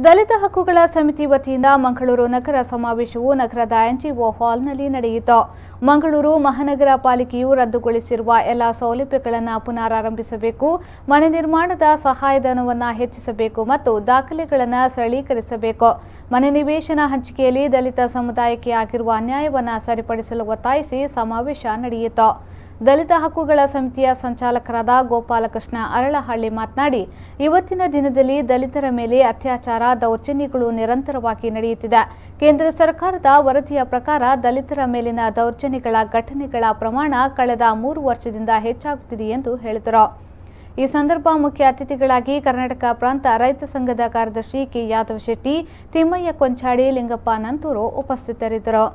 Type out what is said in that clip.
ದಲಿತ ಹಕ್ಕುಗಳ ಸಮಿತಿ ವತಿಯಿಂದ ಮಂಗಳೂರು ನಗರ ಸಮಾವೇಶವು ನಗರದ ಎನ್ಜಿಒ ಹಾಲ್ನಲ್ಲಿ ನಡೆಯಿತು. ಮಂಗಳೂರು ಮಹಾನಗರ ಪಾಲಿಕೆಯು ರದ್ದುಗೊಳಿಸಿರುವ ಎಲ್ಲ ಸೌಲಭ್ಯಗಳನ್ನು ಪುನರಾರಂಭಿಸಬೇಕು, ಮನೆ ನಿರ್ಮಾಣದ ಸಹಾಯಧನವನ್ನು ಹೆಚ್ಚಿಸಬೇಕು ಮತ್ತು ದಾಖಲೆಗಳನ್ನು ಸರಳೀಕರಿಸಬೇಕು, ಮನೆ ನಿವೇಶನ ಹಂಚಿಕೆಯಲ್ಲಿ ದಲಿತ ಸಮುದಾಯಕ್ಕೆ ಆಗಿರುವ ಅನ್ಯಾಯವನ್ನು ಸರಿಪಡಿಸಲು ಒತ್ತಾಯಿಸಿ ಸಮಾವೇಶ ನಡೆಯಿತು. ದಲಿತ ಹಕ್ಕುಗಳ ಸಮಿತಿಯ ಸಂಚಾಲಕರಾದ ಗೋಪಾಲಕೃಷ್ಣ ಅರಳಹಳ್ಳಿ ಮಾತನಾಡಿ, ಇವತ್ತಿನ ದಿನದಲ್ಲಿ ದಲಿತರ ಮೇಲೆ ಅತ್ಯಾಚಾರ, ದೌರ್ಜನ್ಯಗಳು ನಿರಂತರವಾಗಿ ನಡೆಯುತ್ತಿದೆ. ಕೇಂದ್ರ ಸರ್ಕಾರದ ವರದಿಯ ಪ್ರಕಾರ ದಲಿತರ ಮೇಲಿನ ದೌರ್ಜನ್ಯಗಳ ಘಟನೆಗಳ ಪ್ರಮಾಣ ಕಳೆದ 3 ವರ್ಷದಿಂದ ಹೆಚ್ಚಾಗುತ್ತಿದೆ ಎಂದು ಹೇಳಿದರು. ಈ ಸಂದರ್ಭ ಮುಖ್ಯ ಅತಿಥಿಗಳಾಗಿ ಕರ್ನಾಟಕ ಪ್ರಾಂತ ರೈತ ಸಂಘದ ಕಾರ್ಯದರ್ಶಿ ಕೆ ಯಾದವ್ ಶೆಟ್ಟಿ, ತಿಮ್ಮಯ್ಯ ಕೊಂಚಾಡಿ, ಲಿಂಗಪ್ಪ ನಂತೂರು ಉಪಸ್ಥಿತರಿದ್ದರು.